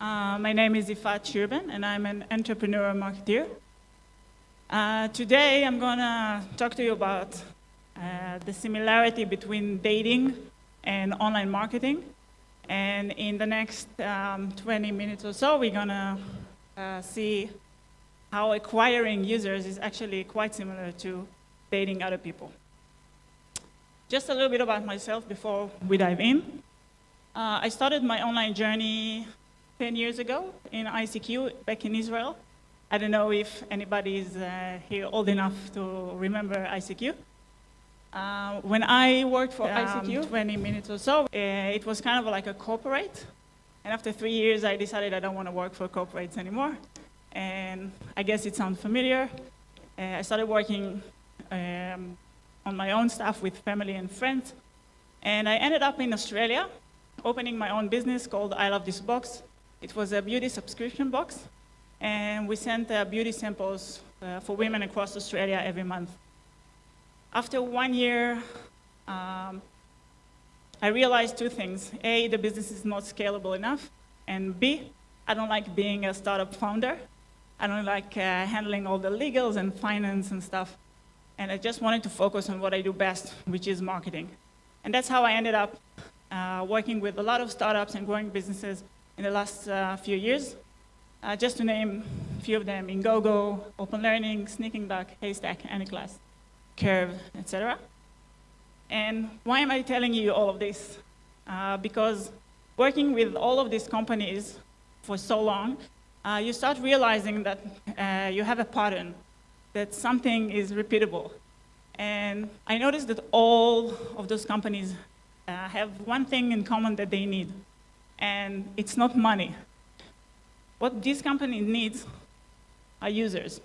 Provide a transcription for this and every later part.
My name is Yifat Shirben, and I'm an entrepreneurial marketeer. Today, I'm going to talk to you about the similarity between dating and online marketing. And in the next 20 minutes or so, we're going to see how acquiring users is actually quite similar to dating other people. Just a little bit about myself before we dive in. I started my online journey 10 years ago in ICQ back in Israel. I don't know if anybody is here old enough to remember ICQ. When I worked for ICQ, 20 minutes or so, it was kind of like a corporate. And after 3 years, I decided I don't want to work for corporates anymore. And I guess it sounds familiar. I started working on my own stuff with family and friends. And I ended up in Australia, opening my own business called I Love This Box. It was a beauty subscription box, and we sent beauty samples for women across Australia every month. After 1 year, I realized two things. A, the business is not scalable enough, and B, I don't like being a startup founder. I don't like handling all the legals and finance and stuff, and I just wanted to focus on what I do best, which is marketing. And that's how I ended up working with a lot of startups and growing businesses in the last few years. Just to name a few of them: Ingogo, Open Learning, Sneaking Duck, Haystack, Anyclass, Curve, etc. And why am I telling you all of this? Because working with all of these companies for so long, you start realizing that you have a pattern, that something is repeatable. And I noticed that all of those companies have one thing in common that they need, and it's not money. What these companies need are users.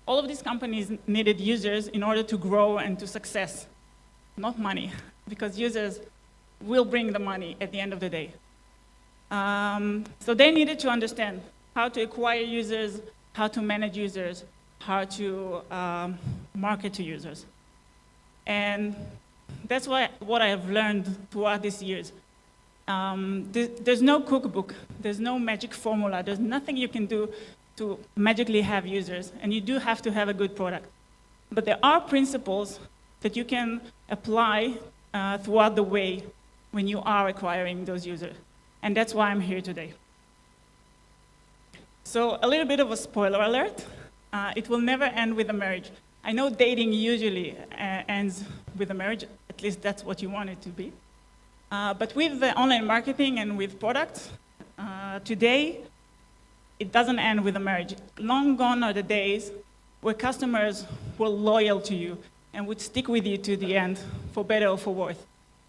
All of these companies needed users in order to grow and to success, not money, because users will bring the money at the end of the day. So they needed to understand how to acquire users, how to manage users, how to market to users. And that's what I have learned throughout these years. There's no cookbook, there's no magic formula, there's nothing you can do to magically have users, and you do have to have a good product. But there are principles that you can apply throughout the way when you are acquiring those users. And that's why I'm here today. So a little bit of a spoiler alert. It will never end with a marriage. I know dating usually ends with a marriage, at least that's what you want it to be. But with the online marketing and with products, today, it doesn't end with a marriage. Long gone are the days where customers were loyal to you and would stick with you to the end, for better or for worse.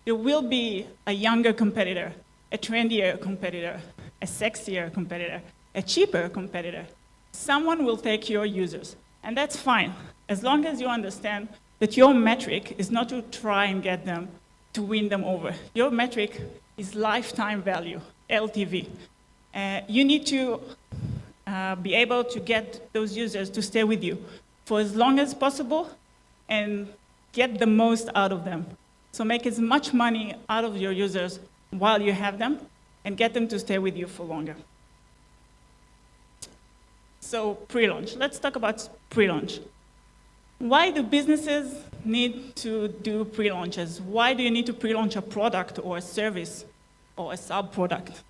There will be a younger competitor, a trendier competitor, a sexier competitor, a cheaper competitor. Someone will take your users, and that's fine, as long as you understand that your metric is not to try and get them to win them over. Your metric is lifetime value, LTV. You need to be able to get those users to stay with you for as long as possible and get the most out of them. So make as much money out of your users while you have them and get them to stay with you for longer. So pre-launch. Let's talk about pre-launch. Why do businesses need to do pre-launches? Why do you need to pre-launch a product or a service or a sub-product?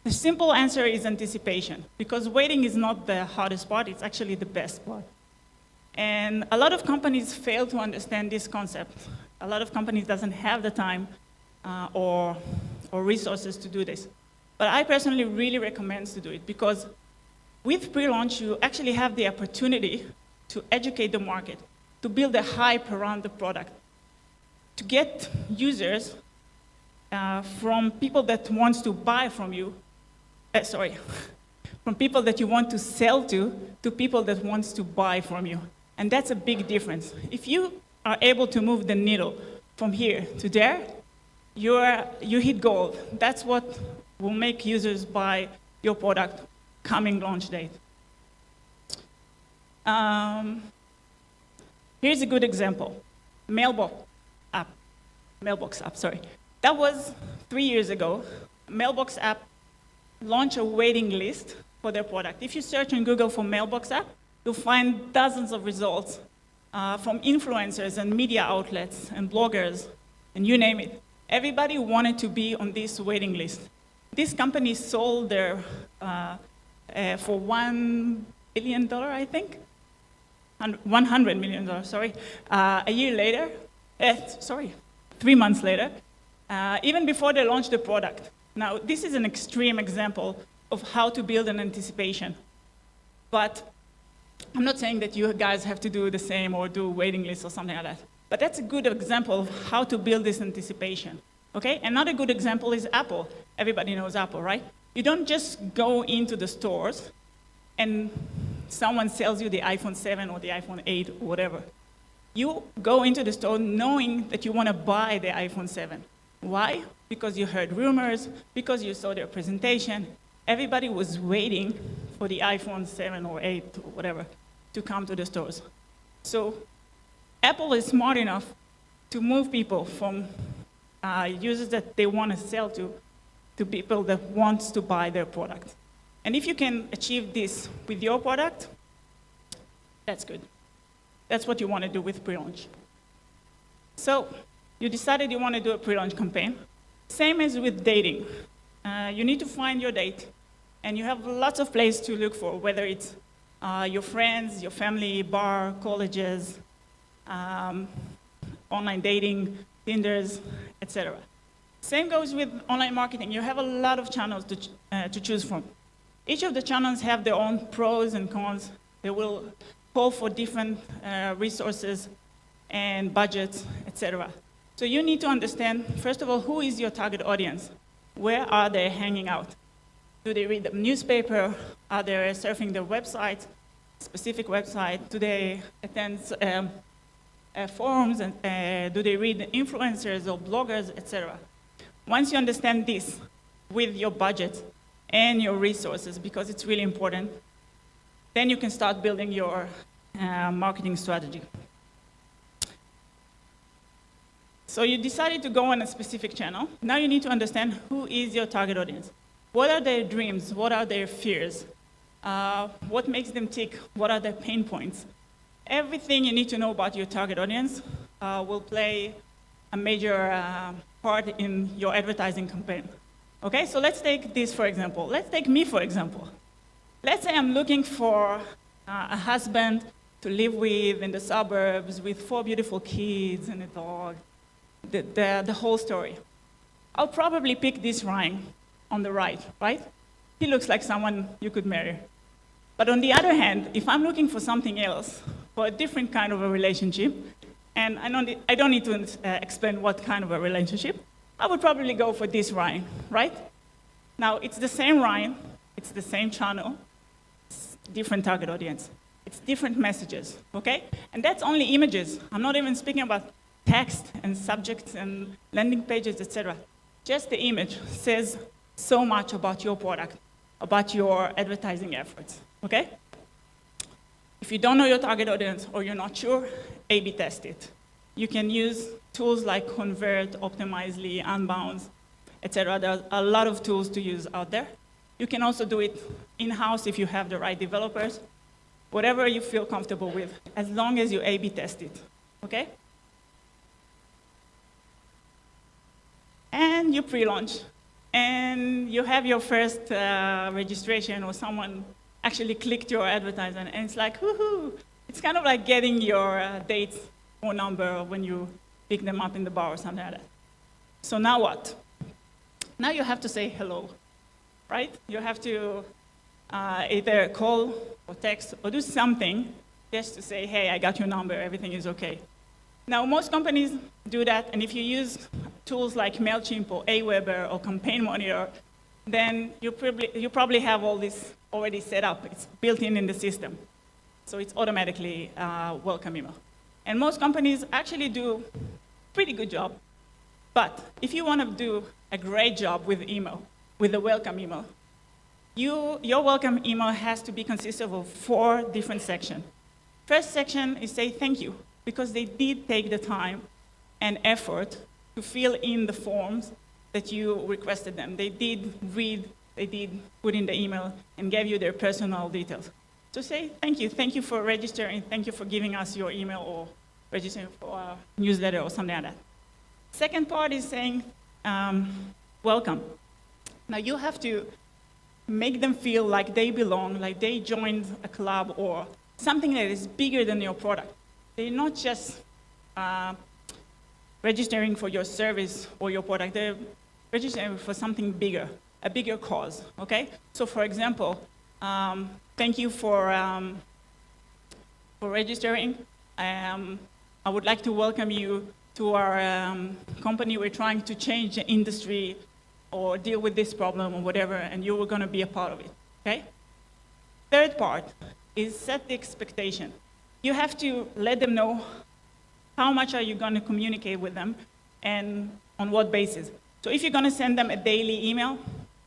The simple answer is anticipation, because waiting is not the hardest part, it's actually the best part. And a lot of companies fail to understand this concept. A lot of companies doesn't have the time or resources to do this. But I personally really recommend to do it, because with pre-launch, you actually have the opportunity to educate the market, to build a hype around the product, to get users from people that want to buy from you, from people that you want to sell to people that want to buy from you. And that's a big difference. If you are able to move the needle from here to there, you hit gold. That's what will make users buy your product coming launch date. Here's a good example. Mailbox app. That was 3 years ago. Mailbox app launch a waiting list for their product. If you search on Google for mailbox app, you'll find dozens of results from influencers and media outlets and bloggers, and you name it. Everybody wanted to be on this waiting list. This company sold their, for $1 billion, I think? $100 million, sorry. A year later, 3 months later, even before they launched the product. Now, this is an extreme example of how to build an anticipation. But I'm not saying that you guys have to do the same or do waiting lists or something like that. But that's a good example of how to build this anticipation. Okay? Another good example is Apple. Everybody knows Apple, right? You don't just go into the stores and someone sells you the iPhone 7 or the iPhone 8 or whatever. You go into the store knowing that you want to buy the iPhone 7. Why? Because you heard rumors, because you saw their presentation. Everybody was waiting for the iPhone 7 or 8 or whatever to come to the stores. So Apple is smart enough to move people from users that they want to sell to people that want to buy their product. And if you can achieve this with your product, that's good. That's what you want to do with pre-launch. So you decided you want to do a pre-launch campaign. Same as with dating. You need to find your date. And you have lots of places to look for, whether it's your friends, your family, bar, colleges, online dating, Tinders, etc. Same goes with online marketing. You have a lot of channels to choose from. Each of the channels have their own pros and cons. They will call for different resources and budgets, etc. So you need to understand, first of all, who is your target audience? Where are they hanging out? Do they read the newspaper? Are they surfing their website, specific website? Do they attend forums? And do they read influencers or bloggers, etc.? Once you understand this with your budget and your resources, because it's really important, then you can start building your marketing strategy. So you decided to go on a specific channel. Now you need to understand who is your target audience. What are their dreams? What are their fears? What makes them tick? What are their pain points? Everything you need to know about your target audience will play a major part in your advertising campaign. Okay, so let's take this for example. Let's take me for example. Let's say I'm looking for a husband to live with in the suburbs with 4 beautiful kids and a dog, the whole story. I'll probably pick this Ryan on the right? He looks like someone you could marry. But on the other hand, if I'm looking for something else, for a different kind of a relationship, and I don't need to explain what kind of a relationship, I would probably go for this Ryan, right? Now, it's the same Ryan, it's the same channel, it's different target audience. It's different messages, okay? And that's only images. I'm not even speaking about text and subjects and landing pages, etc. Just the image says so much about your product, about your advertising efforts, okay? If you don't know your target audience or you're not sure, A/B test it. You can use tools like Convert, Optimizely, Unbounce, etc. There are a lot of tools to use out there. You can also do it in-house if you have the right developers. Whatever you feel comfortable with, as long as you A/B test it, okay? And you pre-launch, and you have your first registration, or someone actually clicked your advertisement, and it's like, woohoo! It's kind of like getting your date's phone number when you pick them up in the bar or something like that. So now what? Now you have to say hello, right? You have to either call or text or do something just to say, hey, I got your number, everything is okay. Now, most companies do that, and if you use tools like MailChimp or Aweber or Campaign Monitor, then you probably have all this already set up. It's built in the system. So it's automatically welcome email. And most companies actually do a pretty good job. But if you want to do a great job with email, with the welcome email, your welcome email has to be consistent of 4 different sections. First section is say thank you, because they did take the time and effort to fill in the forms that you requested them. They did read they did put in the email and gave you their personal details. So say, thank you for registering, thank you for giving us your email or registering for a newsletter or something like that. Second part is saying, welcome. Now you have to make them feel like they belong, like they joined a club or something that is bigger than your product. They're not just registering for your service or your product, they're registering for something bigger, a bigger cause, okay? So for example, thank you for registering. I would like to welcome you to our company. We're trying to change the industry or deal with this problem or whatever, and you were gonna be a part of it, okay? Third part is set the expectation. You have to let them know how much are you gonna communicate with them and on what basis. So if you're gonna send them a daily email,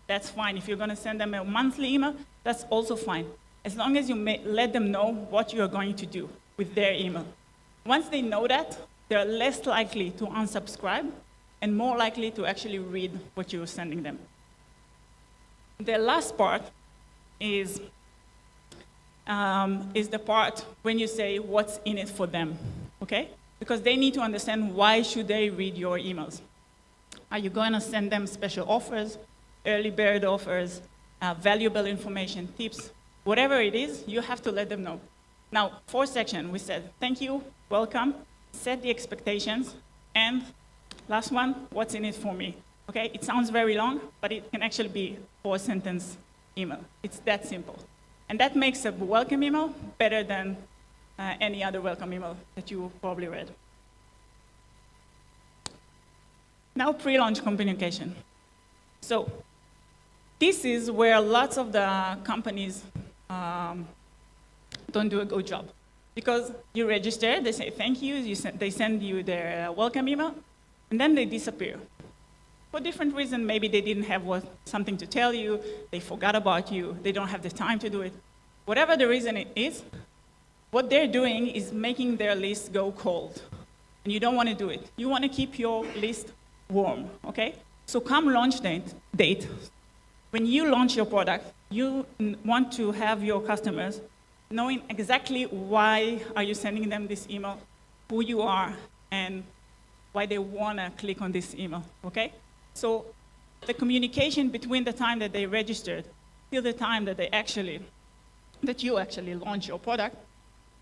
that's fine. If you're gonna send them a monthly email, that's also fine. As long as you let them know what you're going to do with their email. Once they know that, they're less likely to unsubscribe and more likely to actually read what you're sending them. The last part is the part when you say what's in it for them, okay? Because they need to understand why should they read your emails. Are you going to send them special offers, early bird offers, valuable information, tips, whatever it is, you have to let them know. Now, fourth section, we said, thank you, welcome, set the expectations, and last one, what's in it for me? Okay, it sounds very long, but it can actually be a 4-sentence email. It's that simple. And that makes a welcome email better than any other welcome email that you probably read. Now, pre-launch communication. So, this is where lots of the companies don't do a good job. Because you register, they say thank you, they send you their welcome email, and then they disappear. For different reasons, maybe they didn't have something to tell you, they forgot about you, they don't have the time to do it. Whatever the reason it is, what they're doing is making their list go cold. And you don't want to do it. You want to keep your list warm, okay? So come launch date, when you launch your product, you want to have your customers knowing exactly why are you sending them this email, who you are, and why they want to click on this email, okay? So the communication between the time that they registered till the time that you actually launch your product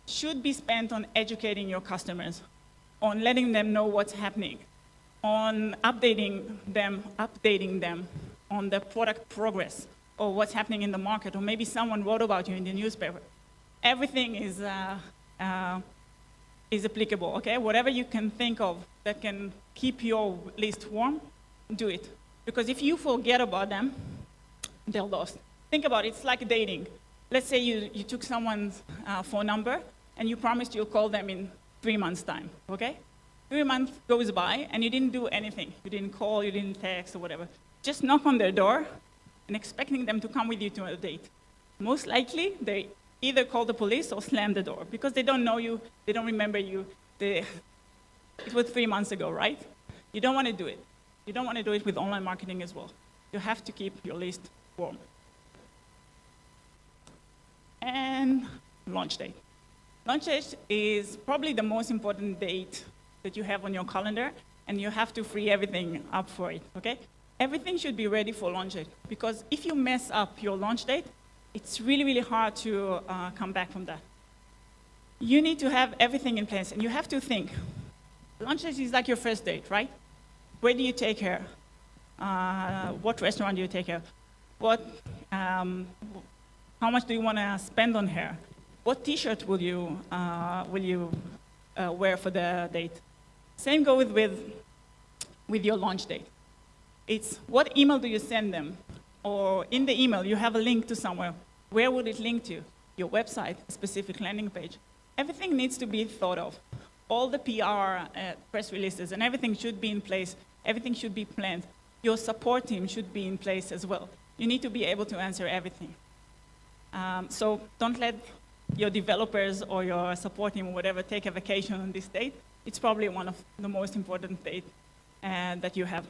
should be spent on educating your customers, on letting them know what's happening, on updating them on the product progress or what's happening in the market, or maybe someone wrote about you in the newspaper. Everything is applicable, okay? Whatever you can think of that can keep your list warm, do it. Because if you forget about them, they're lost. Think about it, it's like dating. Let's say you took someone's phone number and you promised you'll call them in 3 months' time, okay? 3 months goes by and you didn't do anything. You didn't call, you didn't text or whatever. Just knock on their door and expecting them to come with you to a date. Most likely, they either call the police or slam the door because they don't know you, they don't remember you. It was 3 months ago, right? You don't want to do it. You don't want to do it with online marketing as well. You have to keep your list warm. And launch date. Launch date is probably the most important date that you have on your calendar, and you have to free everything up for it, okay? Everything should be ready for launch date, because if you mess up your launch date, it's really, really hard to come back from that. You need to have everything in place, and you have to think. Launch date is like your first date, right? Where do you take her? What restaurant do you take her? How much do you want to spend on her? What T-shirt will you wear for the date? Same goes with your launch date. It's what email do you send them? Or in the email, you have a link to somewhere. Where would it link to? Your website, a specific landing page. Everything needs to be thought of. All the PR, press releases, and everything should be in place. Everything should be planned. Your support team should be in place as well. You need to be able to answer everything. So don't let your developers or your support team or whatever take a vacation on this date. It's probably one of the most important dates that you have.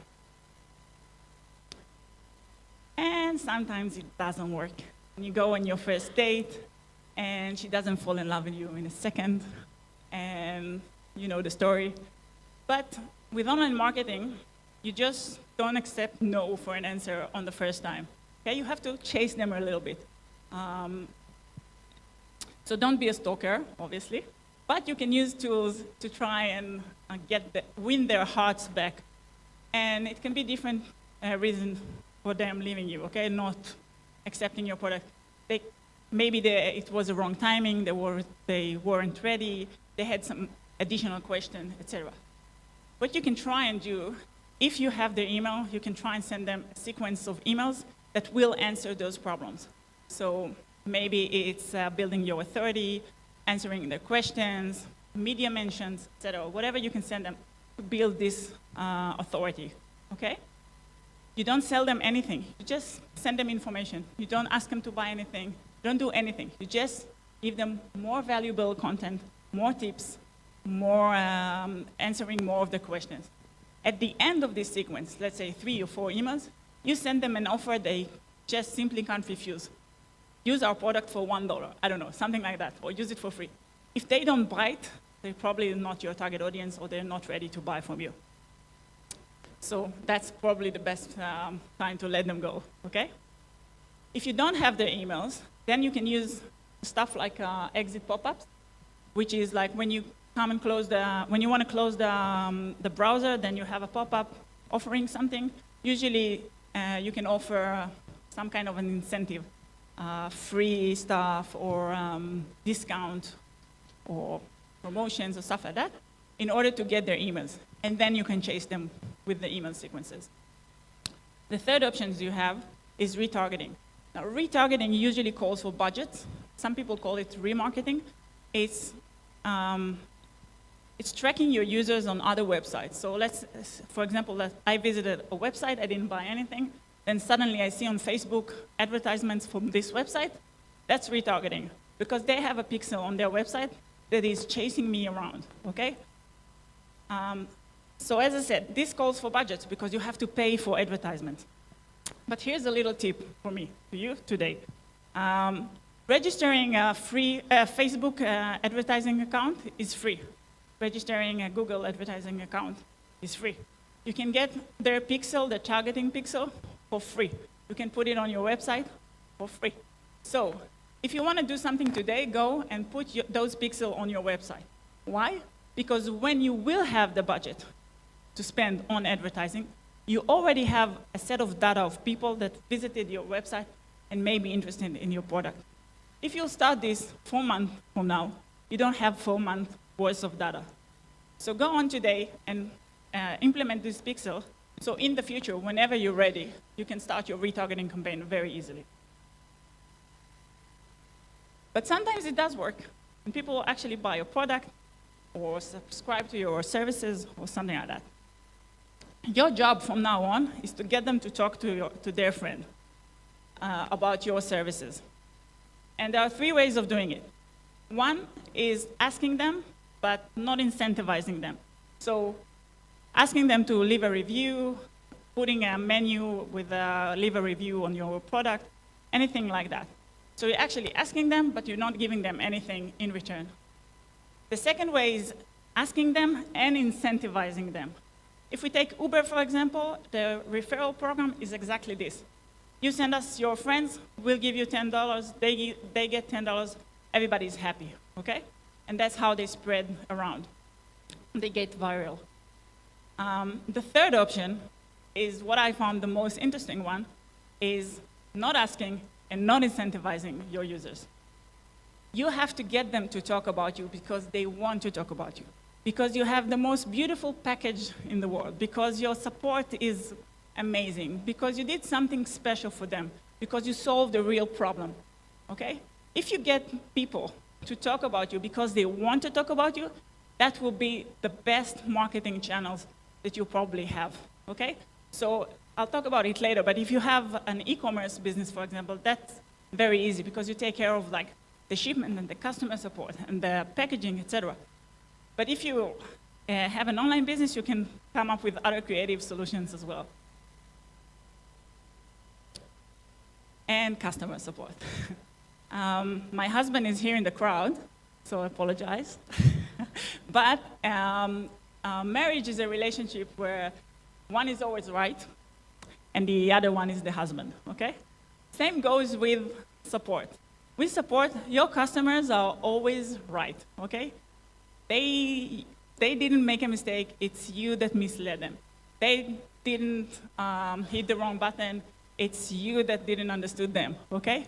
And sometimes it doesn't work. And you go on your first date, and she doesn't fall in love with you in a second, and you know the story. But with online marketing, you just don't accept no for an answer on the first time. Okay, you have to chase them a little bit. So don't be a stalker, obviously, but you can use tools to try and win their hearts back. And it can be different reasons for them leaving you, okay, not accepting your product. Maybe it was the wrong timing, they weren't ready, they had some additional question, etc. What you can try and do, if you have their email, you can try and send them a sequence of emails that will answer those problems. So maybe it's building your authority, answering their questions, media mentions, etc. Whatever you can send them to build this authority, okay? You don't sell them anything. You just send them information. You don't ask them to buy anything. You don't do anything. You just give them more valuable content, more tips, more answering more of the questions. At the end of this sequence, let's say 3 or 4 emails, you send them an offer they just simply can't refuse. Use our product for $1, I don't know, something like that, or use it for free. If they don't buy it, they're probably not your target audience, or they're not ready to buy from you. So that's probably the best time to let them go, okay? If you don't have their emails, then you can use stuff like exit pop-ups, which is like when you come and when you want to close the browser, then you have a pop-up offering something. Usually you can offer some kind of an incentive, free stuff or discount or promotions or stuff like that in order to get their emails. And then you can chase them with the email sequences. The third option you have is retargeting. Now, retargeting usually calls for budgets. Some people call it remarketing. It's tracking your users on other websites. So for example, I visited a website, I didn't buy anything, then suddenly I see on Facebook advertisements from this website. That's retargeting, because they have a pixel on their website that is chasing me around, okay? So as I said, this calls for budgets because you have to pay for advertisements. But here's a little tip for me, to you today. Registering a free Facebook advertising account is free. Registering a Google advertising account is free. You can get their pixel, the targeting pixel, for free. You can put it on your website for free. So if you want to do something today, go and put those pixels on your website. Why? Because when you will have the budget to spend on advertising, you already have a set of data of people that visited your website and may be interested in your product. If you start this 4 months from now, you don't have 4 months worth of data. So go on today and implement this pixel, so in the future, whenever you're ready, you can start your retargeting campaign very easily. But sometimes it does work, and people actually buy your product or subscribe to your services or something like that. Your job from now on is to get them to talk to their friend about your services. And there are 3 ways of doing it. One is asking them, but not incentivizing them. So asking them to leave a review, putting a menu with a leave a review on your product, anything like that. So you're actually asking them, but you're not giving them anything in return. The second way is asking them and incentivizing them. If we take Uber, for example, the referral program is exactly this. You send us your friends, we'll give you $10, they get $10, everybody's happy, okay? And that's how they spread around. They get viral. The third option is what I found the most interesting one, is not asking and not incentivizing your users. You have to get them to talk about you because they want to talk about you, because you have the most beautiful package in the world, because your support is amazing, because you did something special for them, because you solved a real problem, okay? If you get people to talk about you because they want to talk about you, that will be the best marketing channels that you probably have, okay? So I'll talk about it later, but if you have an e-commerce business, for example, that's very easy because you take care of like the shipment and the customer support and the packaging, etc. But if you have an online business, you can come up with other creative solutions as well. and customer support. My husband is here in the crowd, so I apologize. But marriage is a relationship where one is always right, and the other one is the husband, okay? Same goes with support. With support, your customers are always right, okay? They didn't make a mistake, it's you that misled them. They didn't hit the wrong button, it's you that didn't understand them, okay?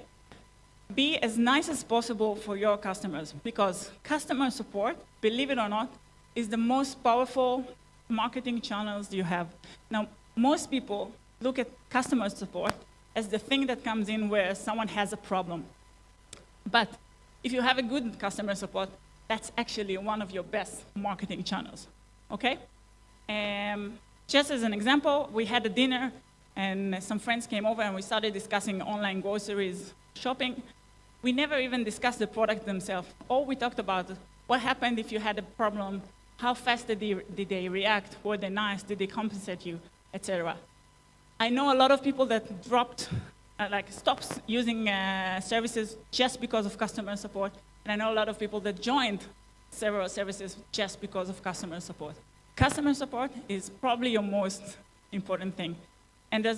Be as nice as possible for your customers, because customer support, believe it or not, is the most powerful marketing channels you have. Now, most people look at customer support as the thing that comes in where someone has a problem. But if you have a good customer support, that's actually one of your best marketing channels, okay? Just as an example, we had a dinner and some friends came over and we started discussing online groceries shopping. We never even discussed the product themselves. All we talked about is what happened if you had a problem, how fast did they react, were they nice, did they compensate you, etc. I know a lot of people that stopped using services just because of customer support, and I know a lot of people that joined several services just because of customer support. Customer support is probably your most important thing. And there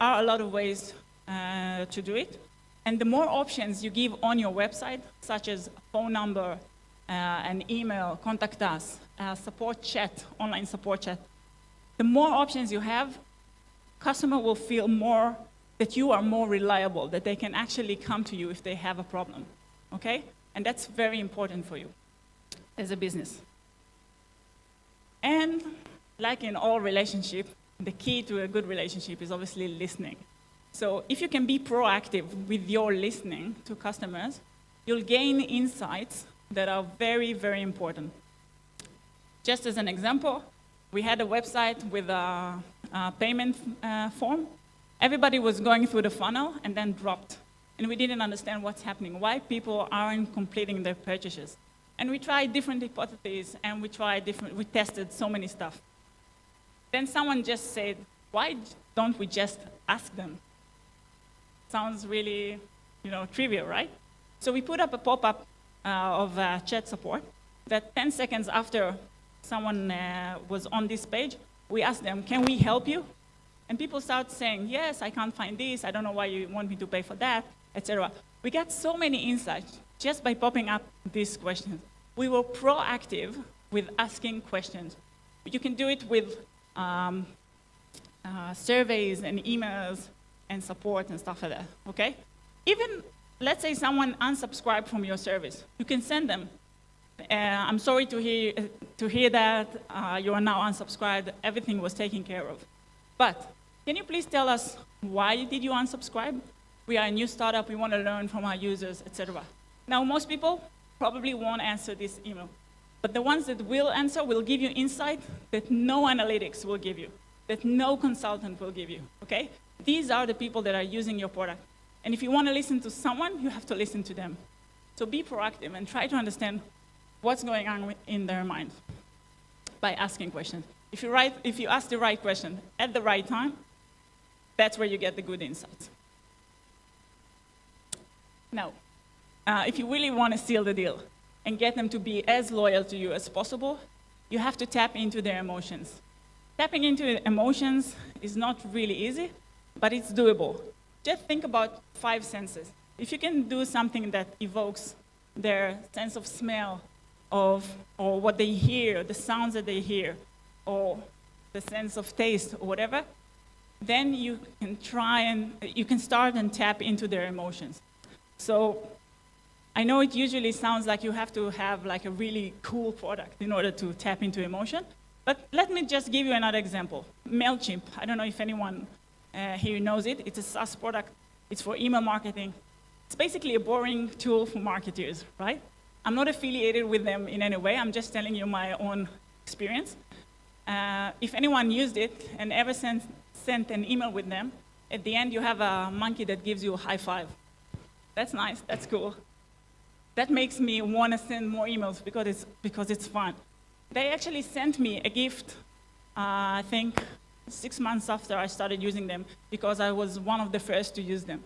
are a lot of ways to do it. And the more options you give on your website, such as a phone number, an email, contact us, support chat, online support chat, the more options you have, customer will feel more that you are more reliable, that they can actually come to you if they have a problem, okay? And that's very important for you as a business. And like in all relationships, the key to a good relationship is obviously listening. So if you can be proactive with your listening to customers, you'll gain insights that are very, very important. Just as an example, we had a website with a payment form. Everybody was going through the funnel and then dropped. And we didn't understand what's happening, why people aren't completing their purchases. And we tried different hypotheses, and we tested so many stuff. Then someone just said, why don't we just ask them? Sounds really, trivial, right? So we put up a pop-up of chat support that 10 seconds after someone was on this page, we asked them, can we help you? And people start saying, yes, I can't find this, I don't know why you want me to pay for that, etc. We got so many insights just by popping up these questions. We were proactive with asking questions. You can do it with surveys and emails and support and stuff like that, okay? Even, let's say someone unsubscribed from your service. You can send them, I'm sorry to hear that you are now unsubscribed, everything was taken care of. But can you please tell us why did you unsubscribe? We are a new startup, we want to learn from our users, etc. Now, most people probably won't answer this email, but the ones that will answer will give you insight that no analytics will give you, that no consultant will give you, okay? These are the people that are using your product. And if you want to listen to someone, you have to listen to them. So be proactive and try to understand what's going on in their mind by asking questions. If you ask the right question at the right time, that's where you get the good insights. Now, if you really want to seal the deal and get them to be as loyal to you as possible, you have to tap into their emotions. Tapping into emotions is not really easy, but it's doable. Just think about 5 senses. If you can do something that evokes their sense of smell, or what they hear, the sounds that they hear, or the sense of taste, or whatever, then you can start and tap into their emotions. So I know it usually sounds like you have to have like a really cool product in order to tap into emotion, but let me just give you another example. MailChimp, I don't know if anyone here knows it. It's a SaaS product. It's for email marketing. It's basically a boring tool for marketers, right? I'm not affiliated with them in any way. I'm just telling you my own experience. If anyone used it and ever sent an email with them, at the end you have a monkey that gives you a high five. That's nice, that's cool. That makes me want to send more emails because it's fun. They actually sent me a gift, I think 6 months after I started using them, because I was one of the first to use them.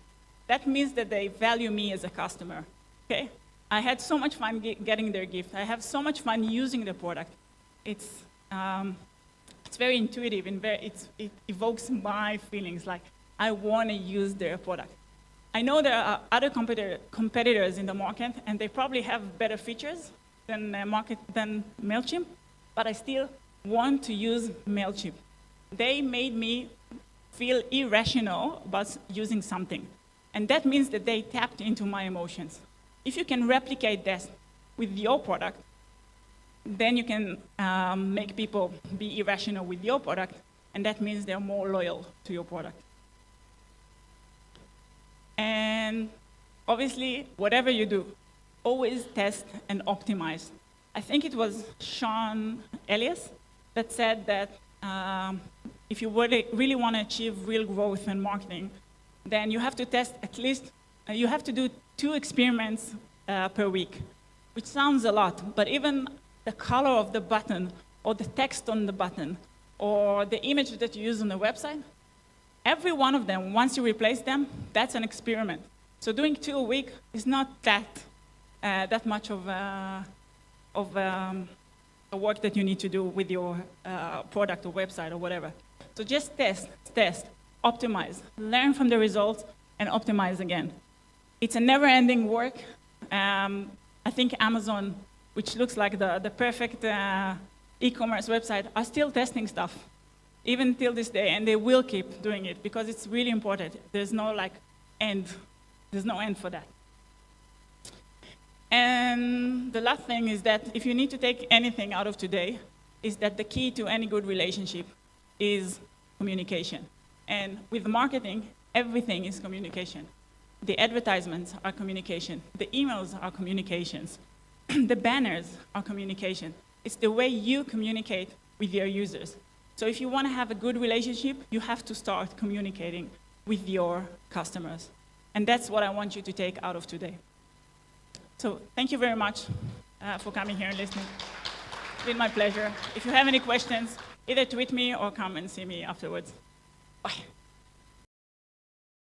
that means that they value me as a customer, okay? I had so much fun getting their gift. I have so much fun using the product. It's very intuitive, and it evokes my feelings, like I want to use their product. I know there are other competitors in the market, and they probably have better features than MailChimp, but I still want to use MailChimp. They made me feel irrational about using something, and that means that they tapped into my emotions. If you can replicate that with your product, then you can make people be irrational with your product, and that means they're more loyal to your product. And obviously, whatever you do, always test and optimize. I think it was Sean Elias that said that if you really want to achieve real growth in marketing, then you have to test at least, you have to do 2 experiments per week, which sounds a lot, but even the color of the button, or the text on the button, or the image that you use on the website, every one of them, once you replace them, that's an experiment. So doing 2 a week is not that much of a work that you need to do with your product or website or whatever. So just test, optimize, learn from the results, and optimize again. It's a never-ending work. I think Amazon, which looks like the perfect e-commerce website, are still testing stuff, even till this day, and they will keep doing it because it's really important. There's no end. There's no end for that. And the last thing is that if you need to take anything out of today, is that the key to any good relationship is communication. And with marketing, everything is communication. The advertisements are communication. The emails are communications. The banners are communication. It's the way you communicate with your users. So if you want to have a good relationship, you have to start communicating with your customers. And that's what I want you to take out of today. So thank you very much for coming here and listening. It's been my pleasure. If you have any questions, either tweet me or come and see me afterwards. Bye.